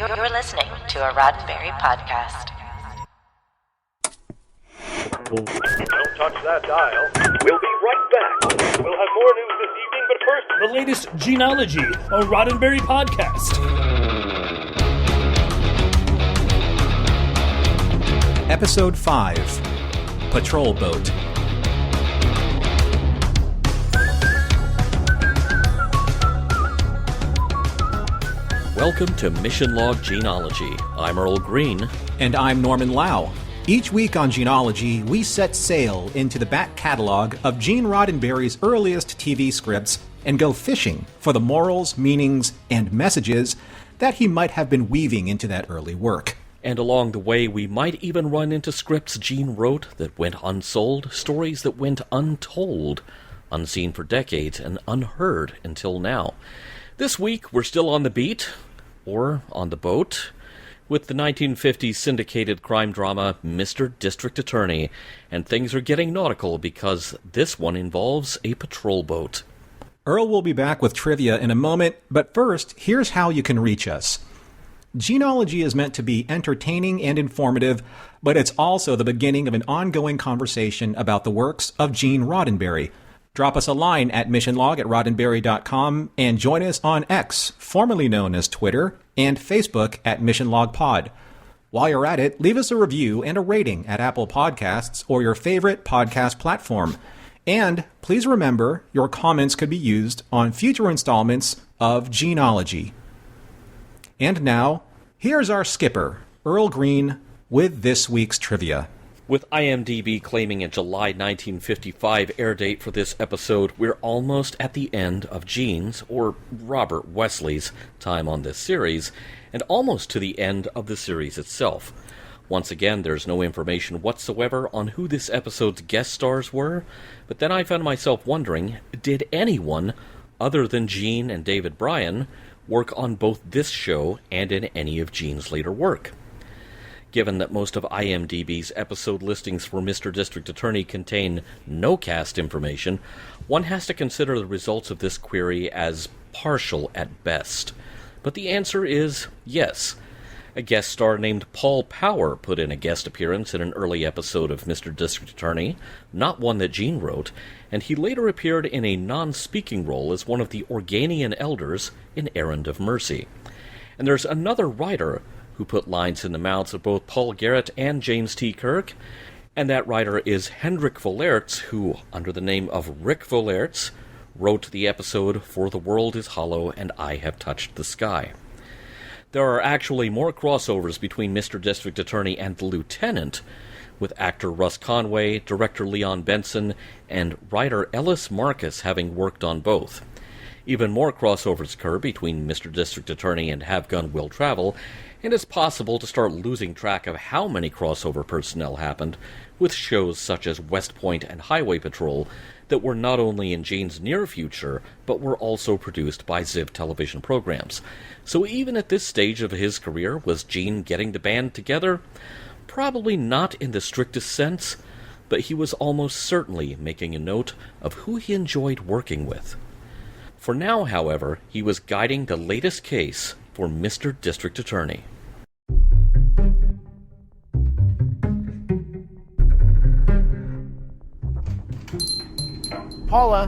You're listening to a Roddenberry podcast. Don't touch that dial. We'll be right back. We'll have more news this evening, but first... The latest Gene-ology, a Roddenberry podcast. Episode 5, Patrol Boat. Welcome to Mission Log Gene-ology. I'm Earl Green. And I'm Norman Lau. Each week on Gene-ology, we set sail into the back catalog of Gene Roddenberry's earliest TV scripts and go fishing for the morals, meanings, and messages that he might have been weaving into that early work. And along the way, we might even run into scripts Gene wrote that went unsold, stories that went untold, unseen for decades and unheard until now. This week, we're still on the beat, or on the boat, with the 1950s syndicated crime drama Mr. District Attorney, and things are getting nautical because this one involves a patrol boat. Earl will be back with trivia in a moment, but first, here's how you can reach us. Gene-ology is meant to be entertaining and informative, but it's also the beginning of an ongoing conversation about the works of Gene Roddenberry. Drop us a line at missionlog@roddenberry.com and join us on X, formerly known as Twitter, and Facebook at missionlogpod. While you're at it, leave us a review and a rating at Apple Podcasts or your favorite podcast platform. And please remember, your comments could be used on future installments of Gene-ology. And now, here's our skipper, Earl Green, with this week's trivia. With IMDb claiming a July 1955 air date for this episode, we're almost at the end of Gene's, or Robert Wesley's, time on this series, and almost to the end of the series itself. Once again, there's no information whatsoever on who this episode's guest stars were, but then I found myself wondering, did anyone, other than Gene and David Bryan, work on both this show and in any of Gene's later work? Given that most of IMDb's episode listings for Mr. District Attorney contain no cast information, one has to consider the results of this query as partial at best. But the answer is yes. A guest star named Paul Power put in a guest appearance in an early episode of Mr. District Attorney, not one that Gene wrote, and he later appeared in a non-speaking role as one of the Organian elders in Errand of Mercy. And there's another writer who put lines in the mouths of both Paul Garrett and James T. Kirk, and that writer is Hendrik Vollerts, who, under the name of Rick Vollerts, wrote the episode For the World is Hollow and I Have Touched the Sky. There are actually more crossovers between Mr. District Attorney and the Lieutenant, with actor Russ Conway, director Leon Benson, and writer Ellis Marcus having worked on both. Even more crossovers occur between Mr. District Attorney and Have Gun Will Travel, and it's possible to start losing track of how many crossover personnel happened with shows such as West Point and Highway Patrol that were not only in Gene's near future, but were also produced by Ziv television programs. So even at this stage of his career, was Gene getting the band together? Probably not in the strictest sense, but he was almost certainly making a note of who he enjoyed working with. For now, however, he was guiding the latest case for Mr. District Attorney. Paula,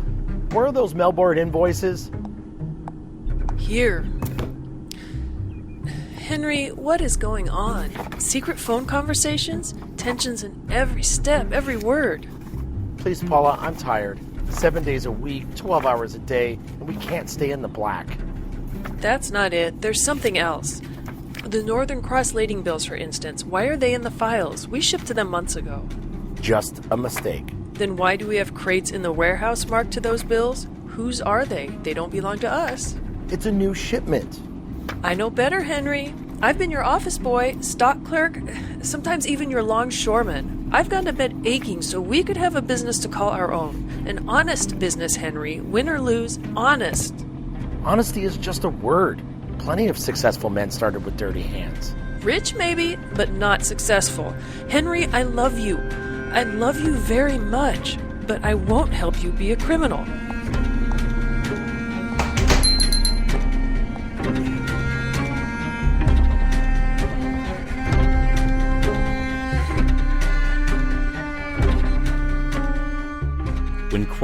where are those mailboard invoices? Here. Henry, what is going on? Secret phone conversations? Tensions in every step, every word. Please, Paula, I'm tired. 7 days a week, 12 hours a day, and we can't stay in the black. That's not it. There's something else. The Northern Cross lading bills, for instance. Why are they in the files? We shipped to them months ago. Just a mistake. Then why do we have crates in the warehouse marked to those bills? Whose are they? They don't belong to us. It's a new shipment. I know better, Henry. I've been your office boy, stock clerk, sometimes even your longshoreman. I've gone to bed aching so we could have a business to call our own. An honest business, Henry. Win or lose, honest. Honesty is just a word. Plenty of successful men started with dirty hands. Rich, maybe, but not successful. Henry, I love you. I love you very much, but I won't help you be a criminal.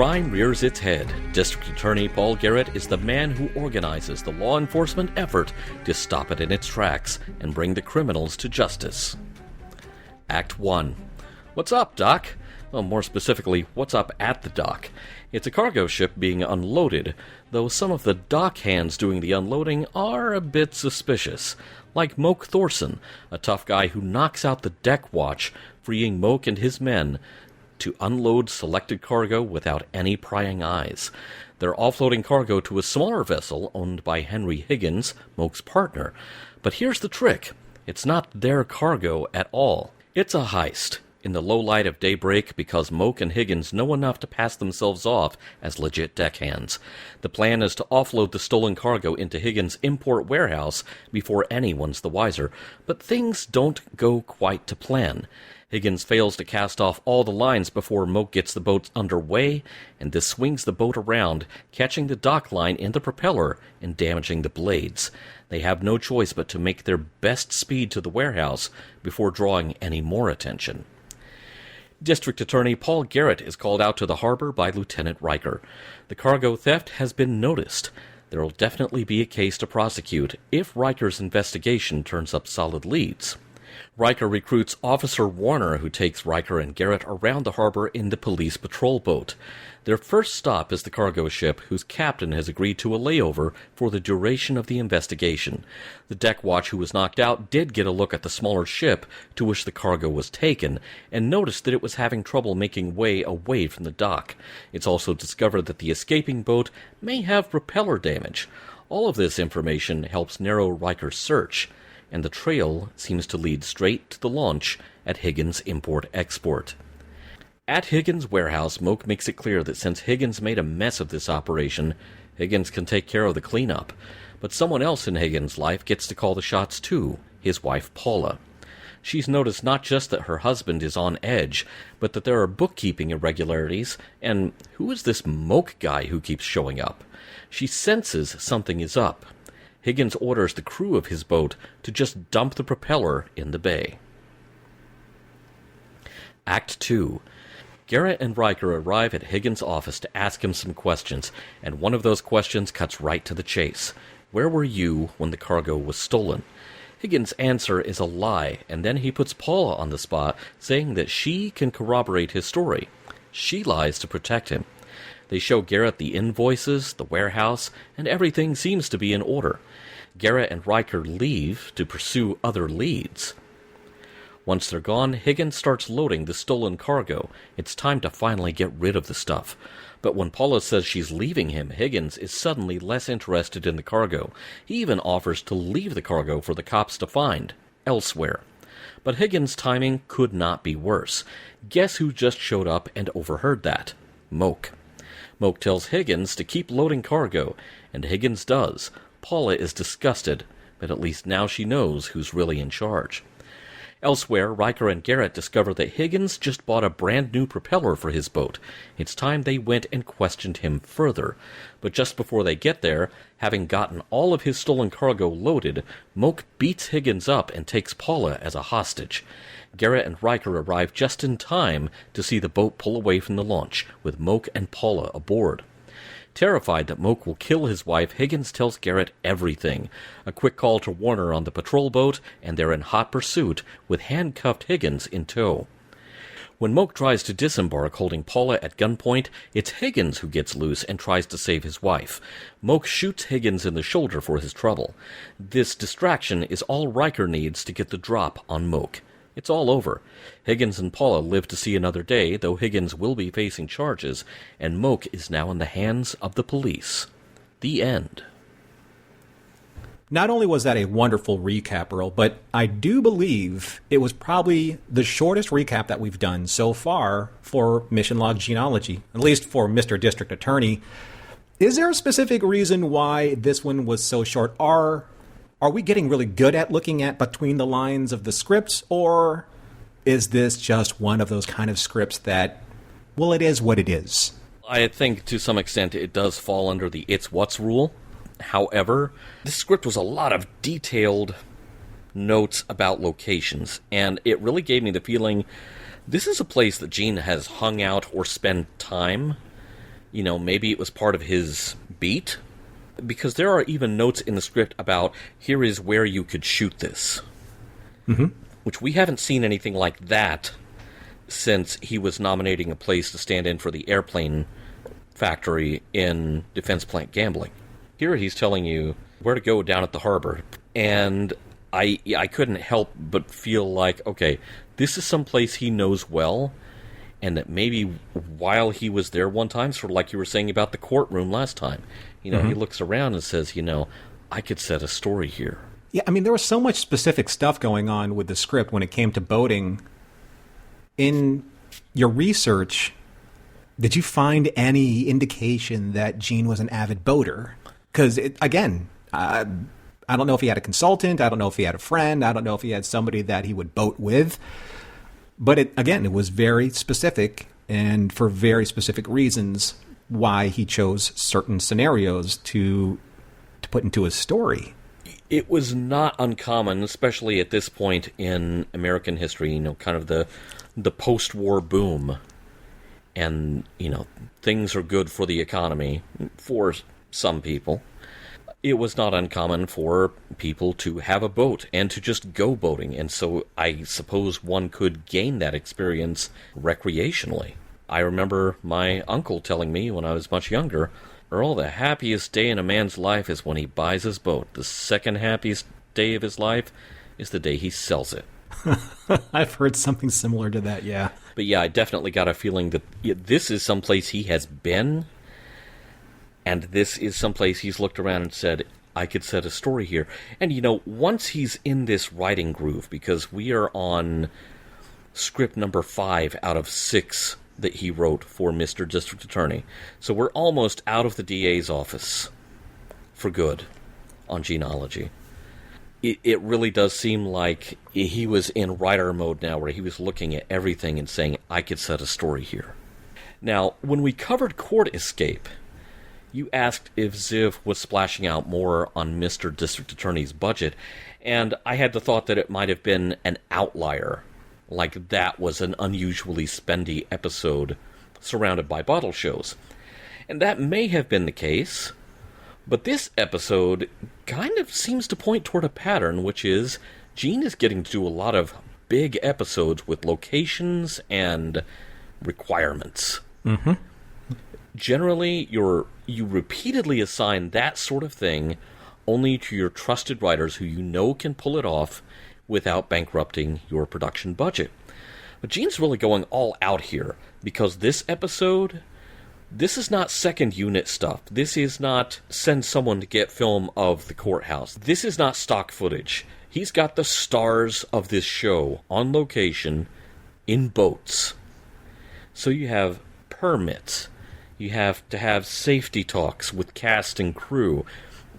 crime rears its head, District Attorney Paul Garrett is the man who organizes the law enforcement effort to stop it in its tracks and bring the criminals to justice. Act 1. What's up, Doc? Well, more specifically, what's up at the dock? It's a cargo ship being unloaded, though some of the dock hands doing the unloading are a bit suspicious. Like Moke Thorson, a tough guy who knocks out the deck watch, freeing Moke and his men to unload selected cargo without any prying eyes. They're offloading cargo to a smaller vessel owned by Henry Higgins, Moke's partner. But here's the trick. It's not their cargo at all. It's a heist. In the low light of daybreak, because Moke and Higgins know enough to pass themselves off as legit deckhands. The plan is to offload the stolen cargo into Higgins' import warehouse before anyone's the wiser, but things don't go quite to plan. Higgins fails to cast off all the lines before Moke gets the boat underway, and this swings the boat around, catching the dock line in the propeller and damaging the blades. They have no choice but to make their best speed to the warehouse before drawing any more attention. District Attorney Paul Garrett is called out to the harbor by Lieutenant Riker. The cargo theft has been noticed. There will definitely be a case to prosecute if Riker's investigation turns up solid leads. Riker recruits Officer Warner, who takes Riker and Garrett around the harbor in the police patrol boat. Their first stop is the cargo ship, whose captain has agreed to a layover for the duration of the investigation. The deck watch who was knocked out did get a look at the smaller ship to which the cargo was taken, and noticed that it was having trouble making way away from the dock. It's also discovered that the escaping boat may have propeller damage. All of this information helps narrow Riker's search, and the trail seems to lead straight to the launch at Higgins Import-Export. At Higgins' warehouse, Moke makes it clear that since Higgins made a mess of this operation, Higgins can take care of the cleanup. But someone else in Higgins' life gets to call the shots too, his wife Paula. She's noticed not just that her husband is on edge, but that there are bookkeeping irregularities, and who is this Moke guy who keeps showing up? She senses something is up. Higgins orders the crew of his boat to just dump the propeller in the bay. Act 2. Garrett and Riker arrive at Higgins' office to ask him some questions, and one of those questions cuts right to the chase. Where were you when the cargo was stolen? Higgins' answer is a lie, and then he puts Paula on the spot, saying that she can corroborate his story. She lies to protect him. They show Garrett the invoices, the warehouse, and everything seems to be in order. Garrett and Riker leave to pursue other leads. Once they're gone, Higgins starts loading the stolen cargo. It's time to finally get rid of the stuff. But when Paula says she's leaving him, Higgins is suddenly less interested in the cargo. He even offers to leave the cargo for the cops to find elsewhere. But Higgins' timing could not be worse. Guess who just showed up and overheard that? Moke. Moke tells Higgins to keep loading cargo, and Higgins does. Paula is disgusted, but at least now she knows who's really in charge. Elsewhere, Riker and Garrett discover that Higgins just bought a brand new propeller for his boat. It's time they went and questioned him further. But just before they get there, having gotten all of his stolen cargo loaded, Moke beats Higgins up and takes Paula as a hostage. Garrett and Riker arrive just in time to see the boat pull away from the launch, with Moke and Paula aboard. Terrified that Moke will kill his wife, Higgins tells Garrett everything. A quick call to Warner on the patrol boat, and they're in hot pursuit, with handcuffed Higgins in tow. When Moke tries to disembark, holding Paula at gunpoint, it's Higgins who gets loose and tries to save his wife. Moke shoots Higgins in the shoulder for his trouble. This distraction is all Riker needs to get the drop on Moke. It's all over. Higgins and Paula live to see another day, though Higgins will be facing charges, and Moke is now in the hands of the police. The end. Not only was that a wonderful recap, Earl, but I do believe it was probably the shortest recap that we've done so far for Mission Log Gene-ology, at least for Mr. District Attorney. Is there a specific reason why this one was so short? Are we getting really good at looking at between the lines of the scripts, or is this just one of those kind of scripts that, well, it is what it is? I think to some extent it does fall under the it's what's rule. However, this script was a lot of detailed notes about locations, and it really gave me the feeling this is a place that Gene has hung out or spent time. maybe it was part of his beat, because there are even notes in the script about, here is where you could shoot this. Mm-hmm. Which we haven't seen anything like that since he was nominating a place to stand in for the airplane factory in Defense Plant Gambling. Here he's telling you where to go down at the harbor. And I couldn't help but feel like, okay, this is someplace he knows well, and that maybe while he was there one time, sort of like you were saying about the courtroom last time, he looks around and says, I could set a story here. Yeah, I mean, there was so much specific stuff going on with the script when it came to boating. In your research, did you find any indication that Gene was an avid boater? Because, again, I don't know if he had a consultant. I don't know if he had a friend. I don't know if he had somebody that he would boat with. But, it was very specific, and for very specific reasons, why he chose certain scenarios to put into his story. It was not uncommon, especially at this point in American history, kind of the post-war boom. And, things are good for the economy for some people. It was not uncommon for people to have a boat and to just go boating. And so I suppose one could gain that experience recreationally. I remember my uncle telling me when I was much younger, Earl, the happiest day in a man's life is when he buys his boat. The second happiest day of his life is the day he sells it. I've heard something similar to that, yeah. But yeah, I definitely got a feeling that this is someplace he has been, and this is someplace he's looked around and said, I could set a story here. And, once he's in this writing groove, because we are on script number 5 out of 6 that he wrote for Mr. District Attorney. So we're almost out of the DA's office for good on Gene-ology. It really does seem like he was in writer mode now, where he was looking at everything and saying, I could set a story here. Now, when we covered Court Escape, you asked if Ziv was splashing out more on Mr. District Attorney's budget, and I had the thought that it might have been an outlier. Like that was an unusually spendy episode surrounded by bottle shows. And that may have been the case, but this episode kind of seems to point toward a pattern, which is Gene is getting to do a lot of big episodes with locations and requirements. Mm-hmm. Generally, you repeatedly assign that sort of thing only to your trusted writers who can pull it off without bankrupting your production budget. But Gene's really going all out here, because this episode, this is not second unit stuff. This is not send someone to get film of the courthouse. This is not stock footage. He's got the stars of this show on location in boats. So you have permits. You have to have safety talks with cast and crew.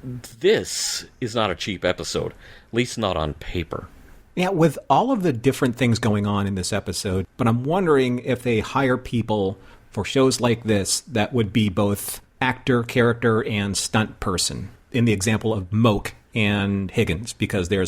This is not a cheap episode, at least not on paper. Yeah, with all of the different things going on in this episode, but I'm wondering if they hire people for shows like this that would be both actor, character, and stunt person. In the example of Moke and Higgins, because there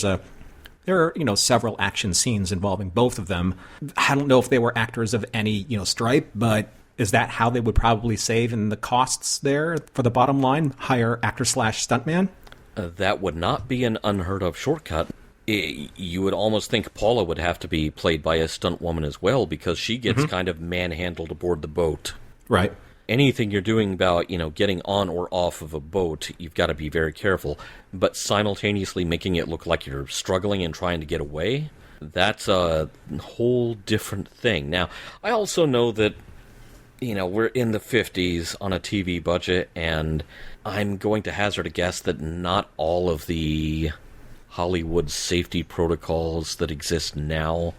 are several action scenes involving both of them. I don't know if they were actors of any stripe, but is that how they would probably save in the costs there for the bottom line? Hire actor/stuntman? That would not be an unheard of shortcut. You would almost think Paula would have to be played by a stunt woman as well, because she gets kind of manhandled aboard the boat. Right. Anything you're doing about, getting on or off of a boat, you've got to be very careful. But simultaneously making it look like you're struggling and trying to get away, that's a whole different thing. Now, I also know that, we're in the 50s on a TV budget, and I'm going to hazard a guess that not all of the Hollywood safety protocols that exist now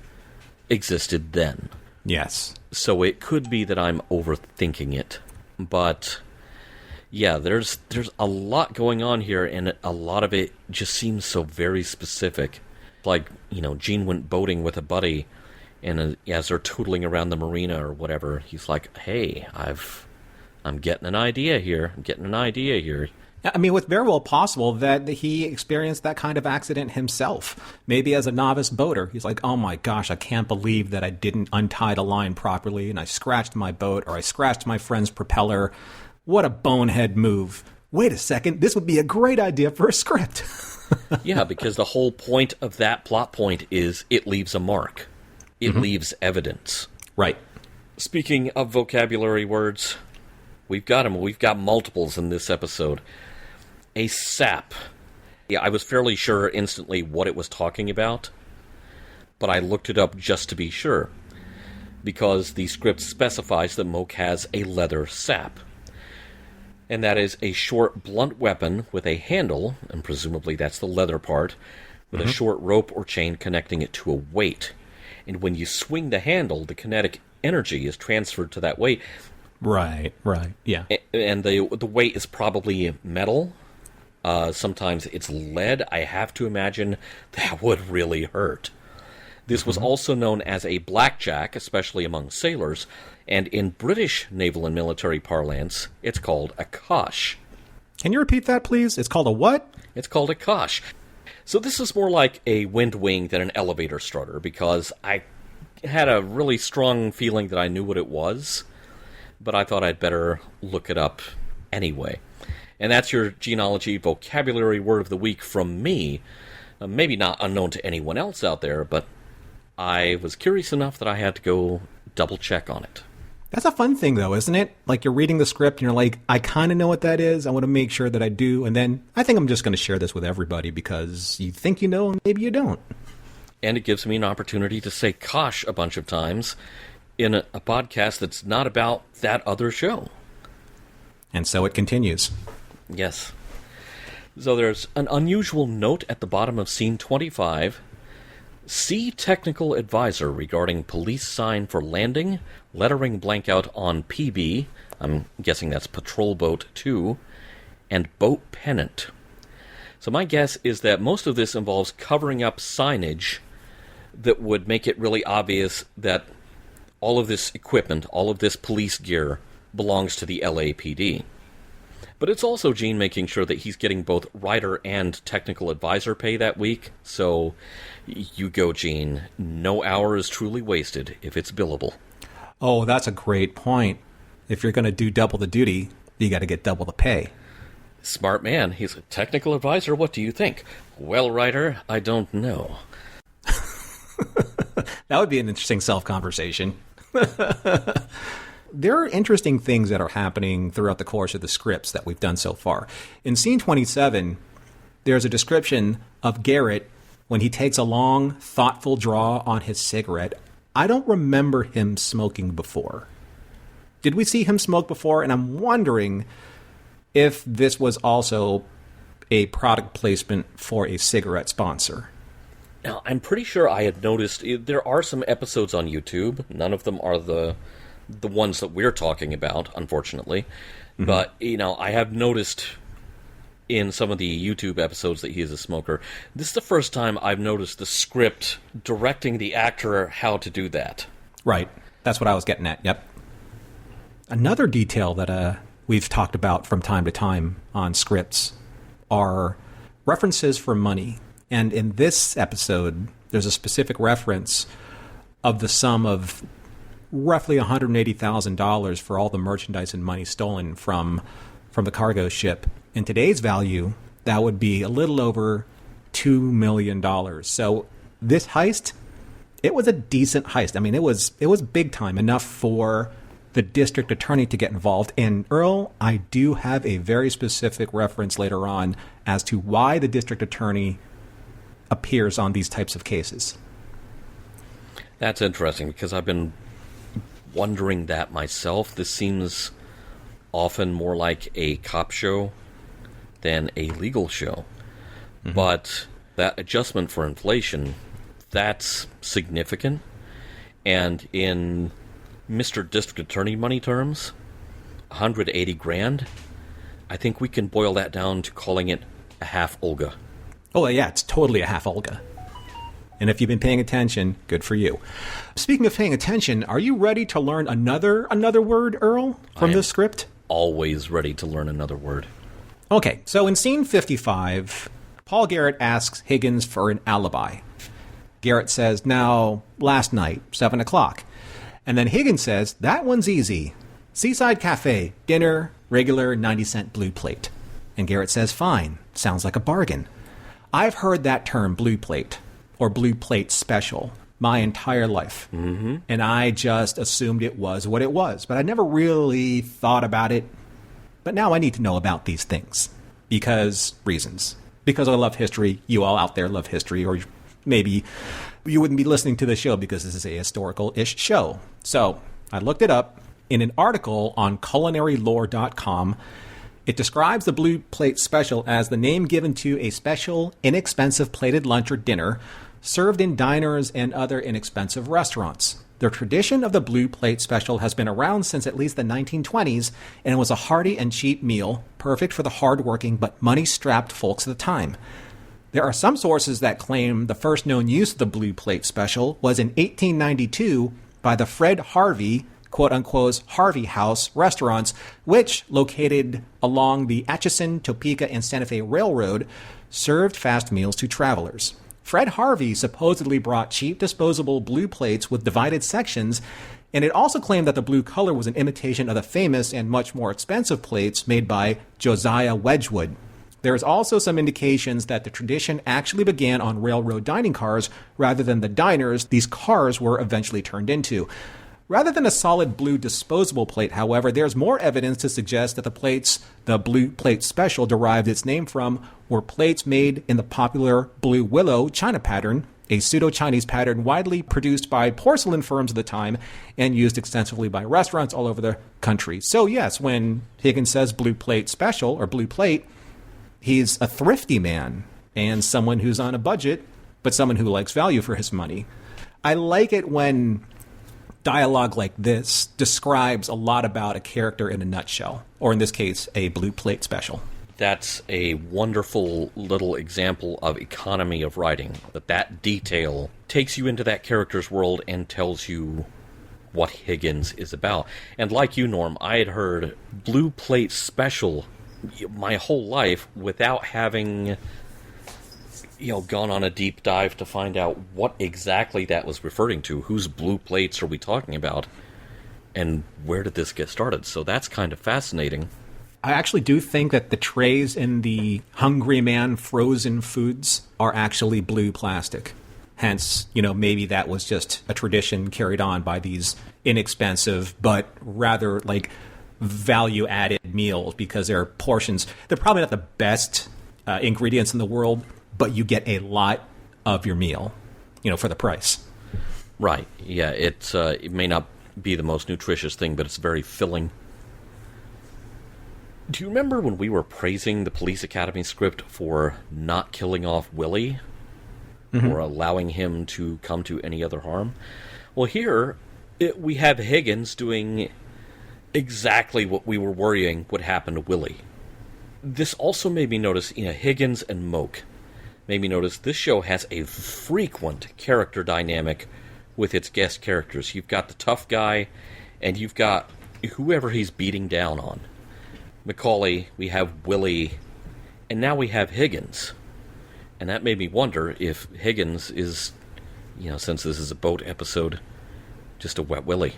existed then. Yes. So it could be that I'm overthinking it. But yeah, there's a lot going on here, and a lot of it just seems so very specific. Like, Gene went boating with a buddy, and as they're tootling around the marina or whatever, he's like, hey, I'm getting an idea here. I mean, it's very well possible that he experienced that kind of accident himself. Maybe as a novice boater, he's like, oh my gosh, I can't believe that I didn't untie the line properly and I scratched my boat or I scratched my friend's propeller. What a bonehead move. Wait a second, this would be a great idea for a script. Yeah, because the whole point of that plot point is it leaves a mark. It leaves evidence. Right. Speaking of vocabulary words, we've got them. We've got multiples in this episode. A sap. Yeah, I was fairly sure instantly what it was talking about, but I looked it up just to be sure, because the script specifies that Moke has a leather sap. And that is a short, blunt weapon with a handle, and presumably that's the leather part, with a short rope or chain connecting it to a weight. And when you swing the handle, the kinetic energy is transferred to that weight. Right, yeah. And the weight is probably metal. Sometimes it's lead. I have to imagine that would really hurt. This was also known as a blackjack, especially among sailors, and in British naval and military parlance, it's called a cosh. Can you repeat that, please? It's called a what? It's called a cosh. So this is more like a wind wing than an elevator strutter, because I had a really strong feeling that I knew what it was, but I thought I'd better look it up anyway. And that's your Gene-ology vocabulary word of the week from me. Maybe not unknown to anyone else out there, but I was curious enough that I had to go double check on it. That's a fun thing, though, isn't it? Like, you're reading the script and you're like, I kind of know what that is. I want to make sure that I do. And then I think I'm just going to share this with everybody because you think you know and maybe you don't. And it gives me an opportunity to say "cosh" a bunch of times in a podcast that's not about that other show. And so it continues. Yes. So there's an unusual note at the bottom of scene 25. See technical advisor regarding police sign for landing, lettering blank out on PB, I'm guessing that's patrol boat 2, and boat pennant. So my guess is that most of this involves covering up signage that would make it really obvious that all of this equipment, all of this police gear, belongs to the LAPD. But it's also Gene making sure that he's getting both writer and technical advisor pay that week. So you go, Gene. No hour is truly wasted if it's billable. Oh, that's a great point. If you're going to do double the duty, you got to get double the pay. Smart man. He's a technical advisor. What do you think? Well, writer, I don't know. That would be an interesting self-conversation. There are interesting things that are happening throughout the course of the scripts that we've done so far. In scene 27, there's a description of Garrett when he takes a long, thoughtful draw on his cigarette. I don't remember him smoking before. Did we see him smoke before? And I'm wondering if this was also a product placement for a cigarette sponsor. Now, I'm pretty sure I had noticed there are some episodes on YouTube. None of them are the ones that we're talking about, unfortunately. Mm-hmm. But, I have noticed in some of the YouTube episodes that he is a smoker. This is the first time I've noticed the script directing the actor how to do that. Right. That's what I was getting at. Yep. Another detail that we've talked about from time to time on scripts are references for money. And in this episode, there's a specific reference of the sum of roughly $180,000 for all the merchandise and money stolen from the cargo ship. In today's value, that would be a little over $2 million. So this heist, it was a decent heist. I mean, it was big time, enough for the district attorney to get involved. And Earl, I do have a very specific reference later on as to why the district attorney appears on these types of cases. That's interesting, because I've been wondering that myself. This seems often more like a cop show than a legal show. Mm-hmm. But that adjustment for inflation, that's significant. And in Mr. District Attorney money terms, $180,000, I think we can boil that down to calling it a half Olga. Oh, yeah, it's totally a half Olga. And if you've been paying attention, good for you. Speaking of paying attention, are you ready to learn another word, Earl, from this script? Always ready to learn another word. Okay, so in scene 55, Paul Garrett asks Higgins for an alibi. Garrett says, now, last night, 7 o'clock. And then Higgins says, that one's easy. Seaside Cafe, dinner, regular 90-cent blue plate. And Garrett says, fine, sounds like a bargain. I've heard that term blue plate, or blue plate special, my entire life. Mm-hmm. And I just assumed it was what it was. But I never really thought about it. But now I need to know about these things. Reasons. Because I love history. You all out there love history. Or maybe you wouldn't be listening to the show because this is a historical-ish show. So I looked it up. In an article on culinarylore.com, it describes the blue plate special as the name given to a special, inexpensive plated lunch or dinner served in diners and other inexpensive restaurants. The tradition of the blue plate special has been around since at least the 1920s, and it was a hearty and cheap meal, perfect for the hard-working but money-strapped folks of the time. There are some sources that claim the first known use of the blue plate special was in 1892 by the Fred Harvey, quote-unquote, Harvey House restaurants, which, located along the Atchison, Topeka, and Santa Fe Railroad, served fast meals to travelers. Fred Harvey supposedly brought cheap disposable blue plates with divided sections, and it also claimed that the blue color was an imitation of the famous and much more expensive plates made by Josiah Wedgwood. There is also some indications that the tradition actually began on railroad dining cars rather than the diners these cars were eventually turned into. Rather than a solid blue disposable plate, however, there's more evidence to suggest that the plates the blue plate special derived its name from were plates made in the popular blue willow china pattern, a pseudo-Chinese pattern widely produced by porcelain firms of the time and used extensively by restaurants all over the country. So yes, when Higgins says blue plate special or blue plate, he's a thrifty man and someone who's on a budget, but someone who likes value for his money. I like it when dialogue like this describes a lot about a character in a nutshell, or in this case, a blue plate special. That's a wonderful little example of economy of writing, that detail takes you into that character's world and tells you what Higgins is about. And like you, Norm, I had heard blue plate special my whole life without having gone on a deep dive to find out what exactly that was referring to. Whose blue plates are we talking about? And where did this get started? So that's kind of fascinating. I actually do think that the trays in the Hungry Man frozen foods are actually blue plastic. Hence, maybe that was just a tradition carried on by these inexpensive but rather value-added meals because they're portions. They're probably not the best ingredients in the world, but you get a lot of your meal, for the price. Right. Yeah, it may not be the most nutritious thing, but it's very filling. Do you remember when we were praising the Police Academy script for not killing off Willie? Mm-hmm. Or allowing him to come to any other harm? Well, here, we have Higgins doing exactly what we were worrying would happen to Willie. This also made me notice, Higgins and Moke made me notice this show has a frequent character dynamic with its guest characters. You've got the tough guy, and you've got whoever he's beating down on. Macaulay, we have Willie, and now we have Higgins. And that made me wonder if Higgins is, since this is a boat episode, just a wet Willie.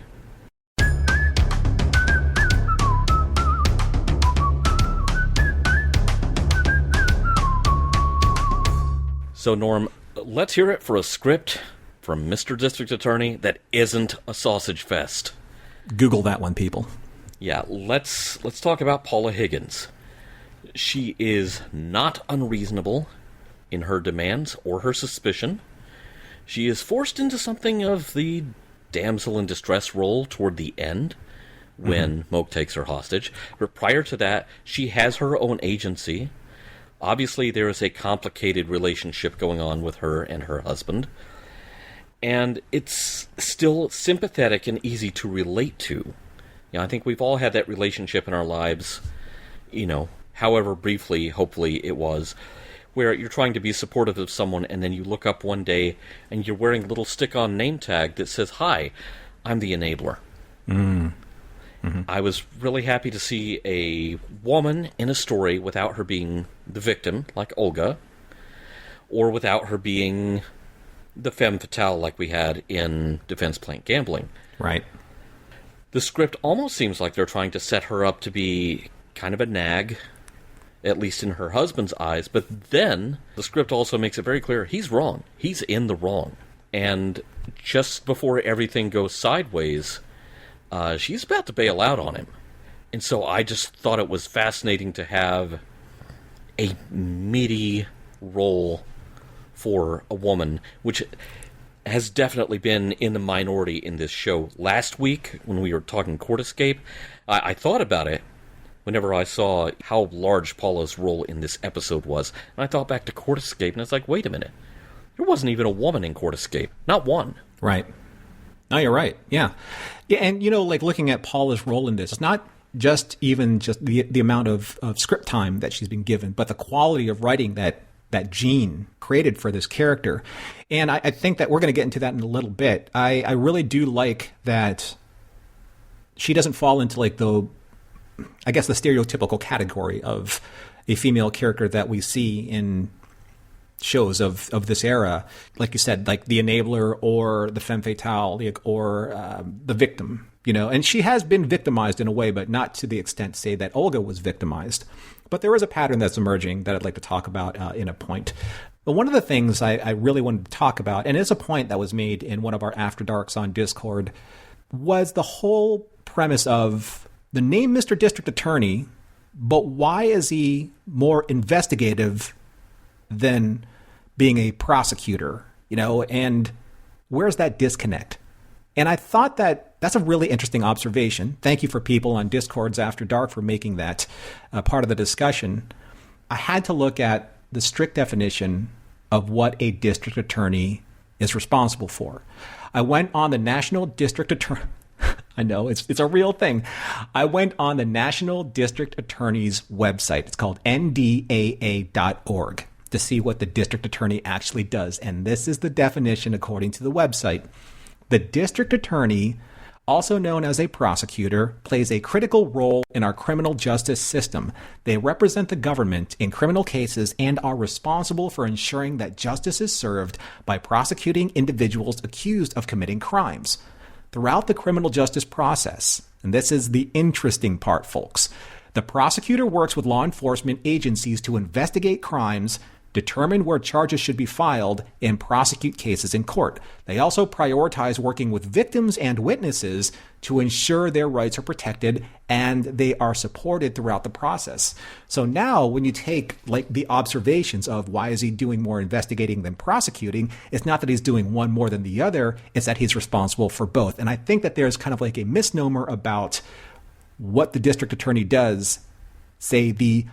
So, Norm, let's hear it for a script from Mr. District Attorney that isn't a sausage fest. Google that one, people. Yeah, let's talk about Paula Higgins. She is not unreasonable in her demands or her suspicion. She is forced into something of the damsel in distress role toward the end when Moke takes her hostage. But prior to that, she has her own agency. Obviously, there is a complicated relationship going on with her and her husband. And it's still sympathetic and easy to relate to. I think we've all had that relationship in our lives, however briefly, hopefully it was, where you're trying to be supportive of someone and then you look up one day and you're wearing a little stick-on name tag that says, "Hi, I'm the enabler." I was really happy to see a woman in a story without her being the victim, like Olga, or without her being the femme fatale like we had in Defense Plant Gambling. Right. The script almost seems like they're trying to set her up to be kind of a nag, at least in her husband's eyes, but then the script also makes it very clear he's wrong. He's in the wrong. And just before everything goes sideways, she's about to bail out on him. And so I just thought it was fascinating to have a meaty role for a woman, which has definitely been in the minority in this show. Last week, when we were talking Court Escape, I thought about it whenever I saw how large Paula's role in this episode was. And I thought back to Court Escape, and it's like, wait a minute. There wasn't even a woman in Court Escape. Not one. Right. No, you're right. Yeah. Yeah, and, like, looking at Paula's role in this, it's not just the amount of script time that she's been given, but the quality of writing that Gene created for this character. And I think that we're going to get into that in a little bit. I really do like that she doesn't fall into, like, the stereotypical category of a female character that we see in shows of this era. Like you said, like the enabler or the femme fatale or the victim, And she has been victimized in a way, but not to the extent, say, that Olga was victimized. But there is a pattern that's emerging that I'd like to talk about in a point. But one of the things I really wanted to talk about, and it's a point that was made in one of our After Darks on Discord, was the whole premise of the name Mr. District Attorney, but why is he more investigative than being a prosecutor, and where's that disconnect? And I thought that's a really interesting observation. Thank you for people on Discord's After Dark for making that part of the discussion. I had to look at the strict definition of what a district attorney is responsible for. I went on the National District Attorney. I know, it's a real thing. I went on the National District Attorney's website. It's called ndaa.org to see what the district attorney actually does. And this is the definition according to the website. The district attorney, also known as a prosecutor, plays a critical role in our criminal justice system. They represent the government in criminal cases and are responsible for ensuring that justice is served by prosecuting individuals accused of committing crimes. Throughout the criminal justice process, and this is the interesting part, folks, the prosecutor works with law enforcement agencies to investigate crimes, determine where charges should be filed, and prosecute cases in court. They also prioritize working with victims and witnesses to ensure their rights are protected and they are supported throughout the process. So now when you take like the observations of why is he doing more investigating than prosecuting, it's not that he's doing one more than the other, it's that he's responsible for both. And I think that there's kind of like a misnomer about what the district attorney does, say the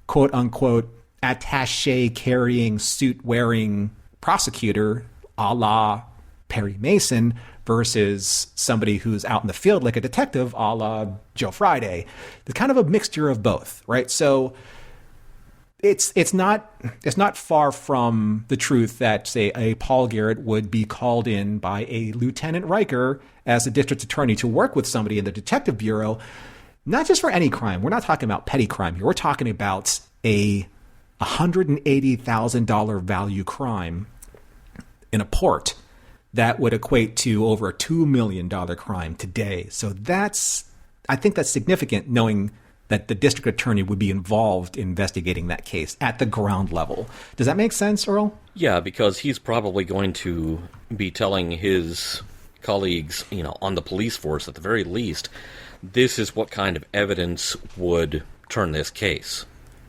quote unquote attaché carrying, suit wearing prosecutor a la Perry Mason versus somebody who's out in the field like a detective a la Joe Friday. It's kind of a mixture of both, right? So it's not far from the truth that, say, a Paul Garrett would be called in by a Lieutenant Riker as a district attorney to work with somebody in the detective bureau, not just for any crime. We're not talking about petty crime here. We're talking about a $180,000 value crime in a port that would equate to over a $2 million crime today. So I think that's significant, knowing that the district attorney would be involved in investigating that case at the ground level. Does that make sense, Earl? Yeah, because he's probably going to be telling his colleagues, on the police force at the very least, this is what kind of evidence would turn this case.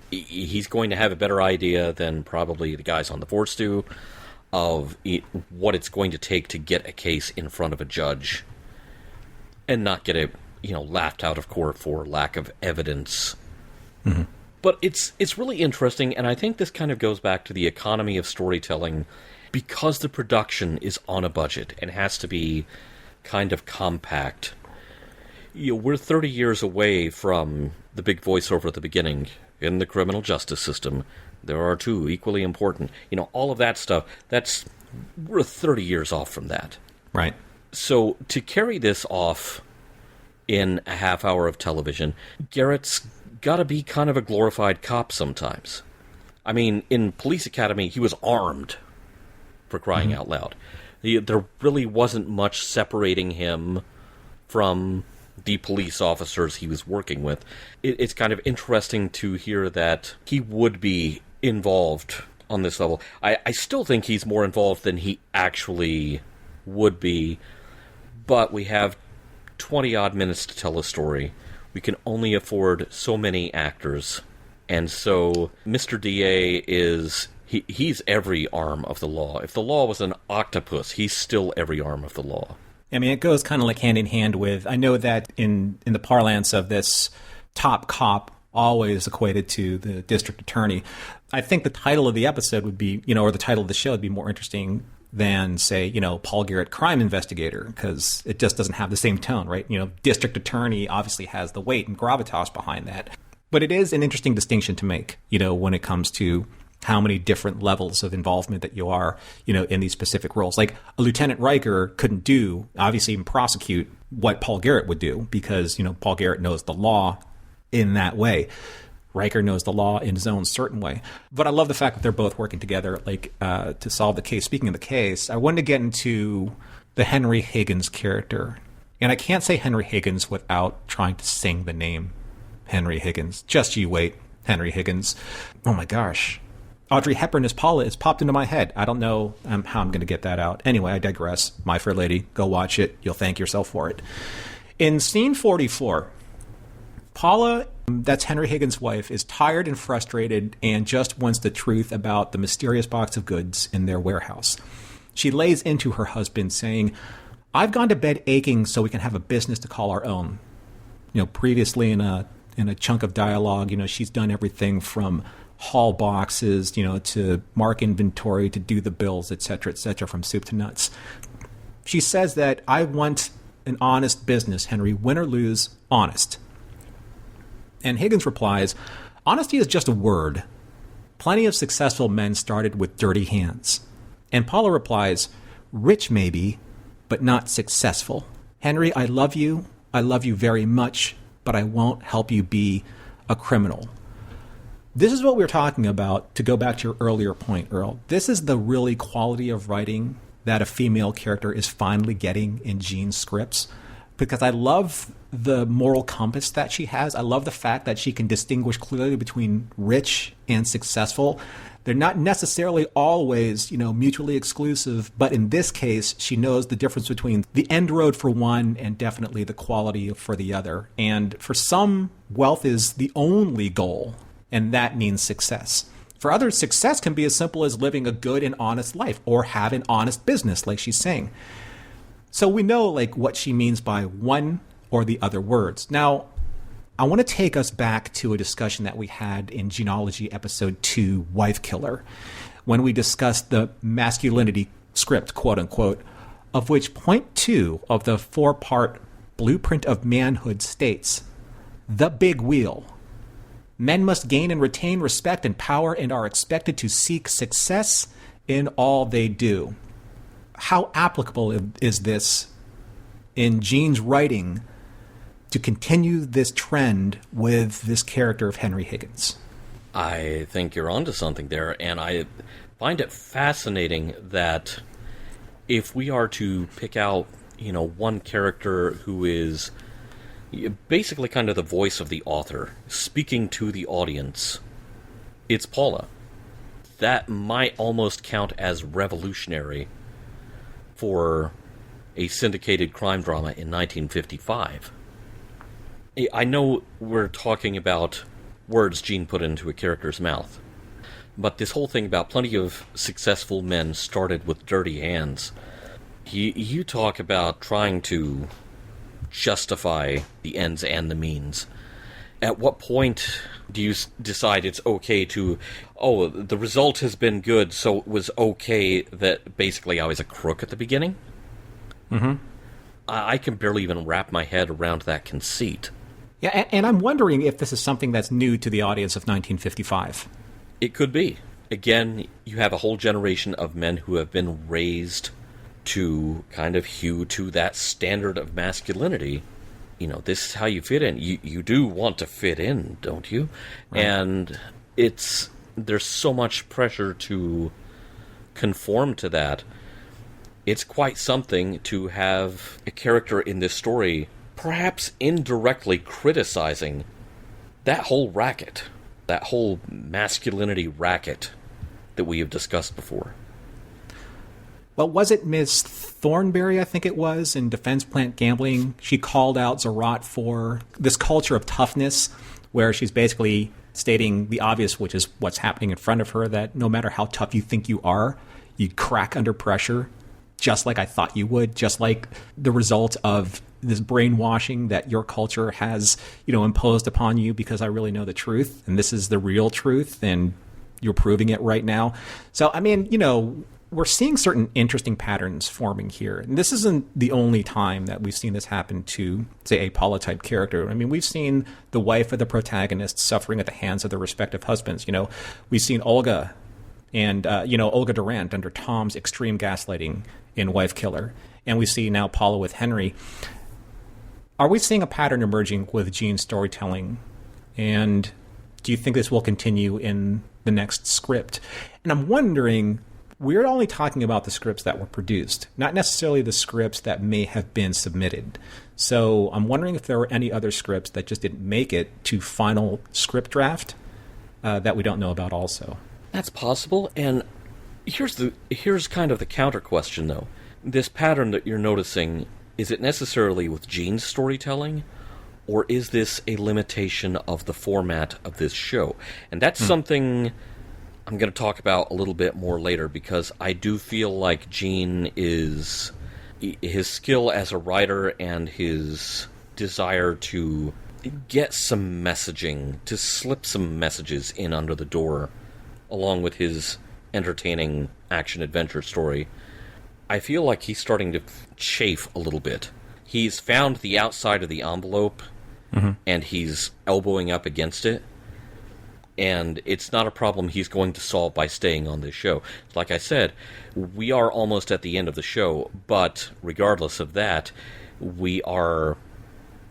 He's going to have a better idea than probably the guys on the force do of what it's going to take to get a case in front of a judge and not get it, laughed out of court for lack of evidence. Mm-hmm. But it's really interesting, and I think this kind of goes back to the economy of storytelling because the production is on a budget and has to be kind of compact. We're 30 years away from the big voiceover at the beginning. In the criminal justice system, there are two equally important. All of that stuff, we're 30 years off from that. Right. So to carry this off in a half hour of television. Garrett's gotta be kind of a glorified cop sometimes. I mean, in Police Academy, he was armed, for crying out loud. There really wasn't much separating him from the police officers he was working with. It's kind of interesting to hear that he would be involved on this level. I still think he's more involved than he actually would be, but we have 20-odd minutes to tell a story. We can only afford so many actors, and so Mr. DA is... He's every arm of the law. If the law was an octopus, he's still every arm of the law. I mean, it goes kind of like hand in hand with, I know that in the parlance of this, top cop always equated to the district attorney. I think the title of the episode would be, or the title of the show would be more interesting than, say, Paul Garrett, crime investigator, because it just doesn't have the same tone, right? District attorney obviously has the weight and gravitas behind that. But it is an interesting distinction to make, when it comes to how many different levels of involvement that you are, in these specific roles. Like a Lieutenant Riker couldn't do, obviously, even prosecute what Paul Garrett would do because, Paul Garrett knows the law in that way. Riker knows the law in his own certain way. But I love the fact that they're both working together, to solve the case. Speaking of the case, I wanted to get into the Henry Higgins character. And I can't say Henry Higgins without trying to sing the name Henry Higgins. Just you wait, Henry Higgins. Oh my gosh. Audrey Hepburn as Paula has popped into my head. I don't know how I'm going to get that out. Anyway, I digress. My Fair Lady, go watch it. You'll thank yourself for it. In scene 44, Paula, that's Henry Higgins' wife, is tired and frustrated and just wants the truth about the mysterious box of goods in their warehouse. She lays into her husband saying, "I've gone to bed aching so we can have a business to call our own." Previously in a chunk of dialogue, she's done everything from haul boxes, to mark inventory, to do the bills, etc., from soup to nuts. She says that, "I want an honest business, Henry, win or lose, honest." And Higgins replies, "Honesty is just a word. Plenty of successful men started with dirty hands." And Paula replies, "Rich maybe, but not successful. Henry, I love you very much, but I won't help you be a criminal." This is what we're talking about, to go back to your earlier point, Earl. This is the really quality of writing that a female character is finally getting in Gene's scripts, because I love the moral compass that she has. I love the fact that she can distinguish clearly between rich and successful. They're not necessarily always, mutually exclusive, but in this case, she knows the difference between the end road for one and definitely the quality for the other. And for some, wealth is the only goal, and that means success. For others, success can be as simple as living a good and honest life or have an honest business, like she's saying. So we know what she means by one or the other words. Now, I want to take us back to a discussion that we had in Gene-ology episode 2, Wife Killer, when we discussed the masculinity script, quote unquote, of which point 2 of the 4-part blueprint of manhood states, "The big wheel. Men must gain and retain respect and power and are expected to seek success in all they do." How applicable is this in Gene's writing to continue this trend with this character of Henry Higgins? I think you're onto something there, and I find it fascinating that if we are to pick out, one character who is basically kind of the voice of the author, speaking to the audience, it's Paula. That might almost count as revolutionary for a syndicated crime drama in 1955. I know we're talking about words Gene put into a character's mouth, but this whole thing about plenty of successful men started with dirty hands, you talk about trying to justify the ends and the means. At what point do you decide it's okay to, the result has been good, so it was okay that basically I was a crook at the beginning? Mm-hmm. I can barely even wrap my head around that conceit. Yeah, and I'm wondering if this is something that's new to the audience of 1955. It could be. Again, you have a whole generation of men who have been raised to kind of hew to that standard of masculinity, this is how you fit in. You do want to fit in, don't you? Right. And there's so much pressure to conform to that. It's quite something to have a character in this story perhaps indirectly criticizing that whole racket, that whole masculinity racket that we have discussed before. Well, was it Miss Thornberry, I think it was, in Defense Plant Gambling? She called out Zerat for this culture of toughness, where she's basically stating the obvious, which is what's happening in front of her, that no matter how tough you think you are, you crack under pressure, just like I thought you would, just like the result of this brainwashing that your culture has, imposed upon you, because I really know the truth, and this is the real truth, and you're proving it right now. So, I mean, we're seeing certain interesting patterns forming here. And this isn't the only time that we've seen this happen to, say, a Paula-type character. I mean, we've seen the wife of the protagonist suffering at the hands of their respective husbands. We've seen Olga and, Olga Durant under Tom's extreme gaslighting in Wife Killer. And we see now Paula with Henry. Are we seeing a pattern emerging with Gene's storytelling? And do you think this will continue in the next script? And I'm wondering, we're only talking about the scripts that were produced, not necessarily the scripts that may have been submitted. So I'm wondering if there were any other scripts that just didn't make it to final script draft that we don't know about also. That's possible. And here's kind of the counter question, though. This pattern that you're noticing, is it necessarily with Gene's storytelling, or is this a limitation of the format of this show? And that's something I'm going to talk about a little bit more later, because I do feel like Gene his skill as a writer and his desire to get some messaging, to slip some messages in under the door, along with his entertaining action-adventure story, I feel like he's starting to chafe a little bit. He's found the outside of the envelope, and he's elbowing up against it. And it's not a problem he's going to solve by staying on this show. Like I said, we are almost at the end of the show, but regardless of that,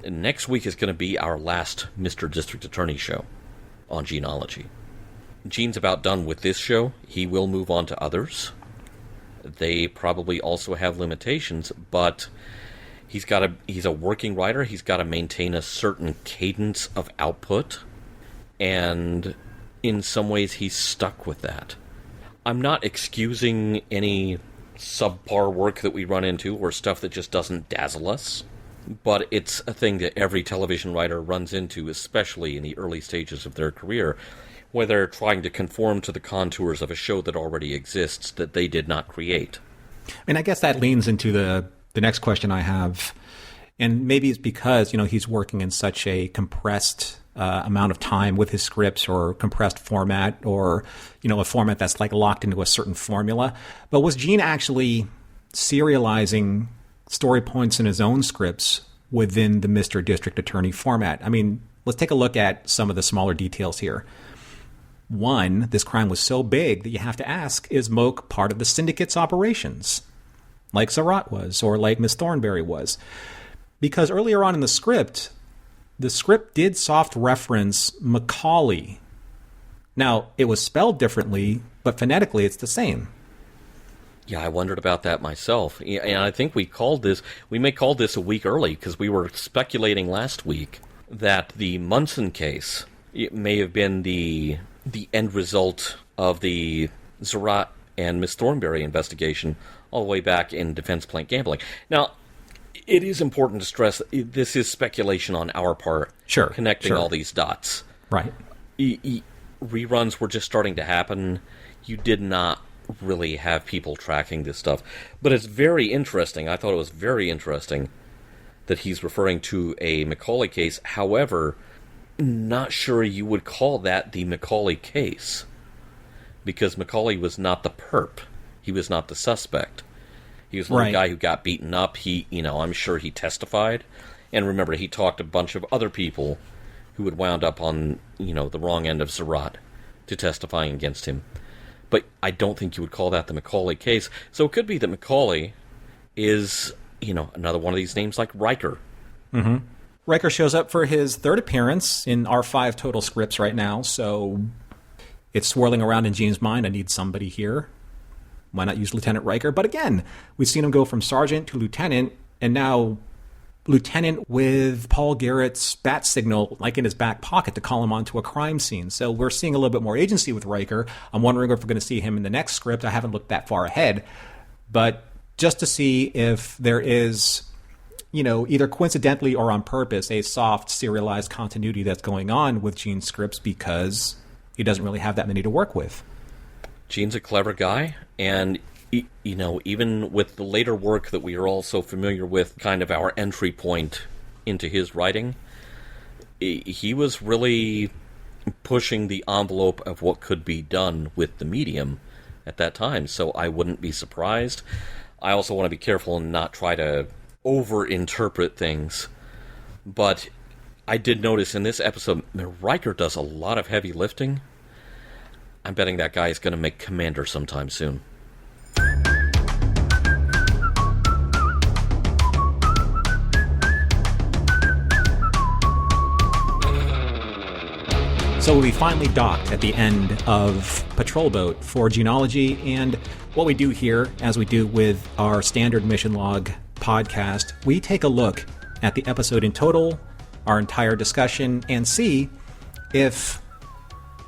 next week is going to be our last Mr. District Attorney show on Gene-ology. Gene's about done with this show. He will move on to others. They probably also have limitations, but he's a working writer. He's got to maintain a certain cadence of output. And in some ways, he's stuck with that. I'm not excusing any subpar work that we run into or stuff that just doesn't dazzle us, but it's a thing that every television writer runs into, especially in the early stages of their career, where they're trying to conform to the contours of a show that already exists that they did not create. And I guess that leans into the next question I have, and maybe it's because, he's working in such a compressed amount of time with his scripts, or compressed format, or a format that's like locked into a certain formula. But was Gene actually serializing story points in his own scripts within the Mr. District Attorney format? I mean, let's take a look at some of the smaller details here. One, this crime was so big that you have to ask, is Moak part of the syndicate's operations, like Zerat was, or like Miss Thornberry was? Because earlier on in the script did soft reference Macaulay. Now, it was spelled differently, but phonetically it's the same. Yeah, I wondered about that myself. And I think we may call this a week early, because we were speculating last week that the Munson case, it may have been the end result of the Zerat and Miss Thornberry investigation all the way back in Defense Plant Gambling. Now, it is important to stress that this is speculation on our part, connecting all these dots. Right. Reruns were just starting to happen. You did not really have people tracking this stuff. But it's very interesting. I thought it was very interesting that he's referring to a Macaulay case. However, not sure you would call that the Macaulay case, because Macaulay was not the perp. He was not the suspect. He was the guy who got beaten up. I'm sure he testified. And remember, he talked to a bunch of other people who had wound up on, the wrong end of Zerat to testifying against him. But I don't think you would call that the Macaulay case. So it could be that Macaulay is, another one of these names like Riker. Riker shows up for his third appearance in our 5 total scripts right now, so it's swirling around in Gene's mind. I need somebody here. Why not use Lieutenant Riker? But again, we've seen him go from sergeant to lieutenant, and now lieutenant with Paul Garrett's bat signal like in his back pocket to call him onto a crime scene. So we're seeing a little bit more agency with Riker. I'm wondering if we're going to see him in the next script. I haven't looked that far ahead. But just to see if there is, either coincidentally or on purpose, a soft serialized continuity that's going on with Gene's scripts because he doesn't really have that many to work with. Gene's a clever guy, and even with the later work that we are all so familiar with, kind of our entry point into his writing, he was really pushing the envelope of what could be done with the medium at that time, so I wouldn't be surprised. I also want to be careful and not try to over-interpret things, but I did notice in this episode, Riker does a lot of heavy lifting. I'm betting that guy is going to make Commander sometime soon. So we finally docked at the end of Patrol Boat for Gene-ology, and what we do here, as we do with our standard mission log podcast, we take a look at the episode in total, our entire discussion, and see if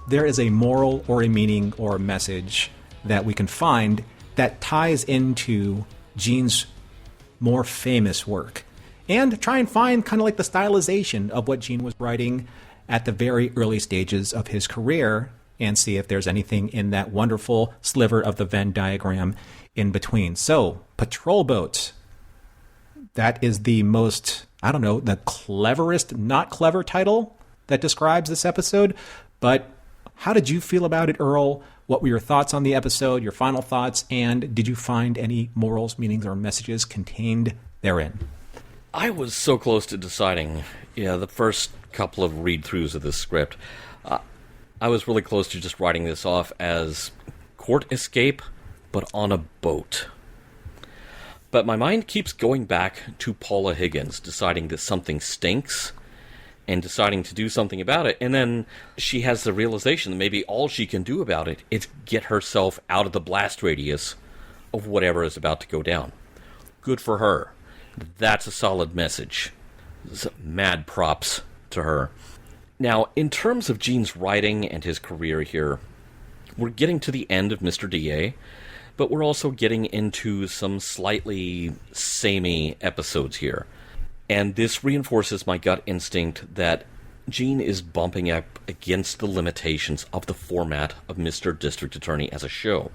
there is a moral or a meaning or a message that we can find that ties into Gene's more famous work. And try and find kind of like the stylization of what Gene was writing at the very early stages of his career and see if there's anything in that wonderful sliver of the Venn diagram in between. So, Patrol Boat. That is the most, the cleverest, not clever title that describes this episode. But how did you feel about it, Earl? What were your thoughts on the episode, your final thoughts, and did you find any morals, meanings, or messages contained therein? I was so close to deciding, the first couple of read-throughs of this script, I was really close to just writing this off as court escape, but on a boat. But my mind keeps going back to Paula Higgins, deciding that something stinks, and deciding to do something about it, and then she has the realization that maybe all she can do about it is get herself out of the blast radius of whatever is about to go down. Good for her. That's a solid message. Mad props to her. Now, in terms of Gene's writing and his career here, we're getting to the end of Mr. D.A., but we're also getting into some slightly samey episodes here. And this reinforces my gut instinct that Gene is bumping up against the limitations of the format of Mr. District Attorney as a show.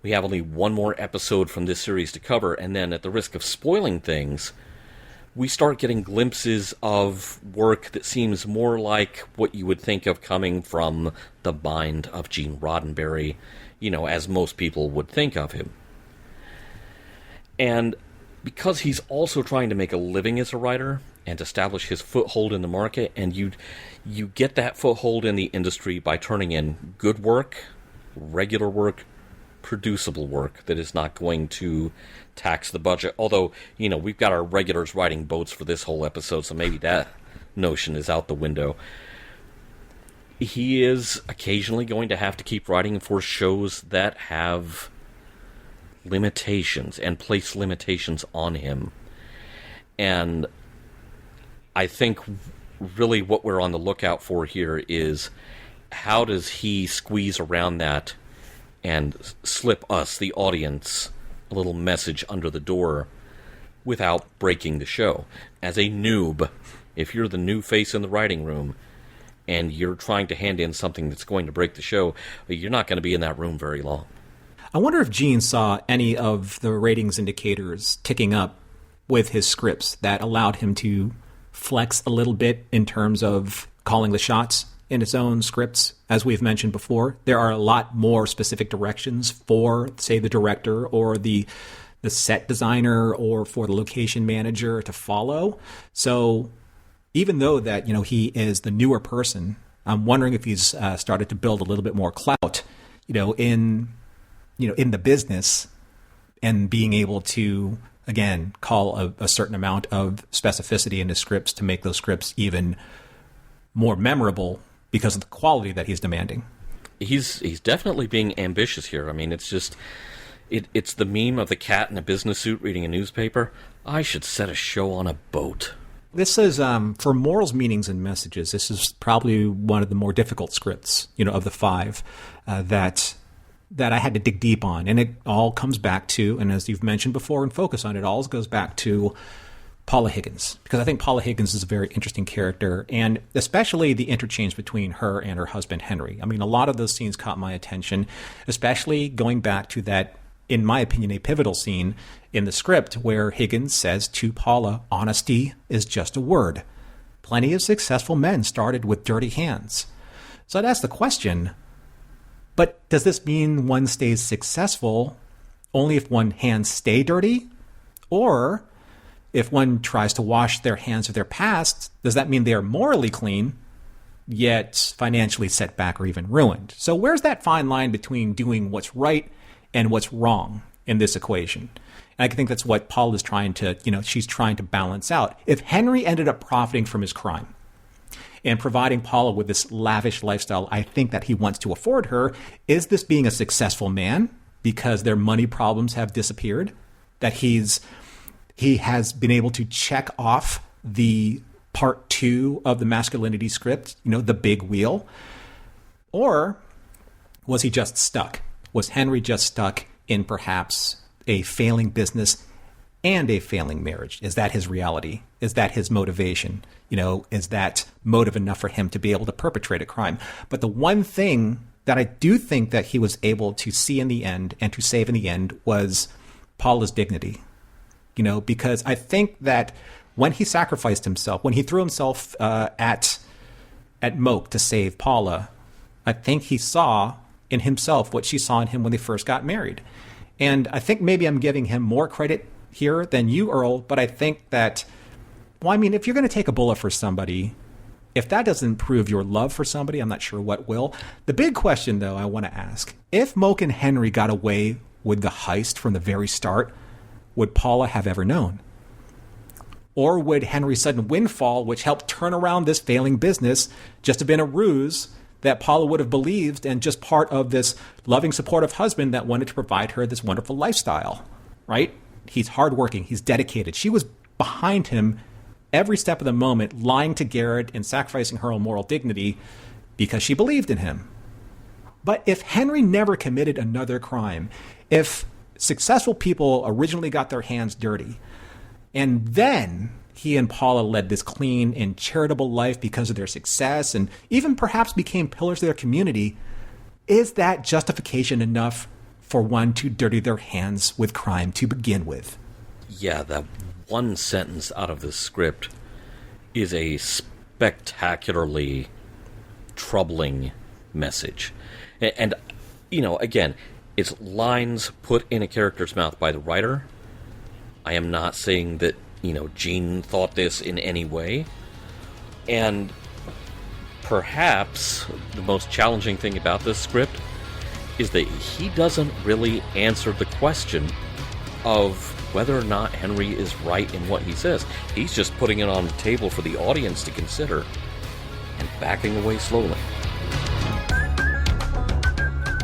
We have only one more episode from this series to cover, and then at the risk of spoiling things, we start getting glimpses of work that seems more like what you would think of coming from the mind of Gene Roddenberry, as most people would think of him. And because he's also trying to make a living as a writer and establish his foothold in the market, and you get that foothold in the industry by turning in good work, regular work, producible work that is not going to tax the budget. Although, we've got our regulars riding boats for this whole episode, so maybe that notion is out the window. He is occasionally going to have to keep writing for shows that have limitations and place limitations on him. And I think really what we're on the lookout for here is how does he squeeze around that and slip us, the audience, a little message under the door without breaking the show. As a noob, if you're the new face in the writing room and you're trying to hand in something that's going to break the show, you're not going to be in that room very long. I wonder if Gene saw any of the ratings indicators ticking up with his scripts that allowed him to flex a little bit in terms of calling the shots in his own scripts. As we've mentioned before, there are a lot more specific directions for, say, the director or the set designer or for the location manager to follow. So even though that, he is the newer person, I'm wondering if he's started to build a little bit more clout, in the business and being able to again, call a certain amount of specificity into scripts to make those scripts even more memorable because of the quality that he's demanding. He's definitely being ambitious here. I mean, it's just it's the meme of the cat in a business suit reading a newspaper. I should set a show on a boat. This is, for morals, meanings, and messages, this is probably one of the more difficult scripts, of the 5 that I had to dig deep on. And it all comes back to, and as you've mentioned before and focus on, it all goes back to Paula Higgins. Because I think Paula Higgins is a very interesting character, and especially the interchange between her and her husband, Henry. I mean, a lot of those scenes caught my attention, especially going back to that, in my opinion, a pivotal scene in the script where Higgins says to Paula, honesty is just a word. Plenty of successful men started with dirty hands. So I'd ask the question, but does this mean one stays successful only if one's hands stay dirty? Or if one tries to wash their hands of their past, does that mean they are morally clean, yet financially set back or even ruined? So where's that fine line between doing what's right and what's wrong in this equation? And I think that's what Paul is trying to, she's trying to balance out. If Henry ended up profiting from his crime and providing Paula with this lavish lifestyle I think that he wants to afford her, is this being a successful man because their money problems have disappeared? That he has been able to check off the part 2 of the masculinity script, the big wheel? Or was he just stuck? Was Henry just stuck in perhaps a failing business and a failing marriage? Is that his reality? Is that his motivation? Is that motive enough for him to be able to perpetrate a crime? But the one thing that I do think that he was able to see in the end and to save in the end was Paula's dignity. Because I think that when he sacrificed himself, when he threw himself at Moke to save Paula, I think he saw in himself what she saw in him when they first got married. And I think maybe I'm giving him more credit here than you, Earl, but I think that, if you're going to take a bullet for somebody, if that doesn't prove your love for somebody, I'm not sure what will. The big question, though, I want to ask, if Moke and Henry got away with the heist from the very start, would Paula have ever known? Or would Henry's sudden windfall, which helped turn around this failing business, just have been a ruse that Paula would have believed and just part of this loving, supportive husband that wanted to provide her this wonderful lifestyle, right? He's hardworking. He's dedicated. She was behind him every step of the moment, lying to Garrett and sacrificing her own moral dignity because she believed in him. But if Henry never committed another crime, if successful people originally got their hands dirty, and then he and Paula led this clean and charitable life because of their success and even perhaps became pillars of their community, is that justification enough for one to dirty their hands with crime to begin with? Yeah, that one sentence out of this script is a spectacularly troubling message. And again, it's lines put in a character's mouth by the writer. I am not saying that Gene thought this in any way. And perhaps the most challenging thing about this script is that he doesn't really answer the question of whether or not Henry is right in what he says. He's just putting it on the table for the audience to consider and backing away slowly.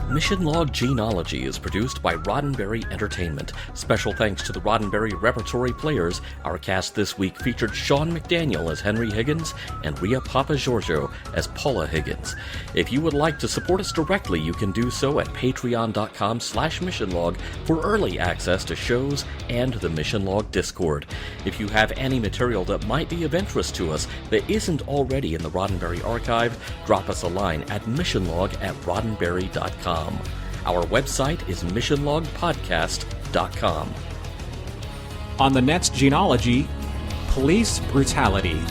Mission Log Gene-ology is produced by Roddenberry Entertainment. Special thanks to the Roddenberry Repertory Players. Our cast this week featured Shawn McDaniel as Henry Higgins and Rhea Papageorgiou as Paula Higgins. If you would like to support us directly, you can do so at patreon.com/missionlog for early access to shows and the Mission Log Discord. If you have any material that might be of interest to us that isn't already in the Roddenberry archive, drop us a line at missionlog@roddenberry.com. Our website is missionlogpodcast.com. On the next Gene-ology, police brutality.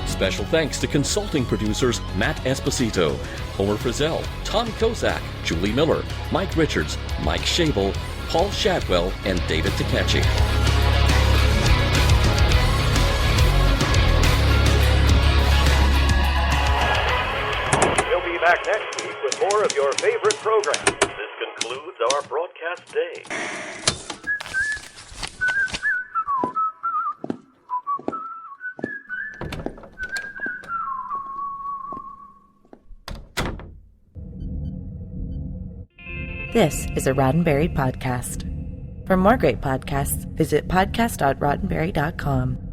Special thanks to consulting producers Matt Esposito, Homer Frizzell, Tom Kozak, Julie Miller, Mike Richards, Mike Schabel, Paul Shadwell, and David Takechi. back next week with more of your favorite programs. This concludes our broadcast day. This is a Roddenberry podcast. For more great podcasts, visit podcast.roddenberry.com.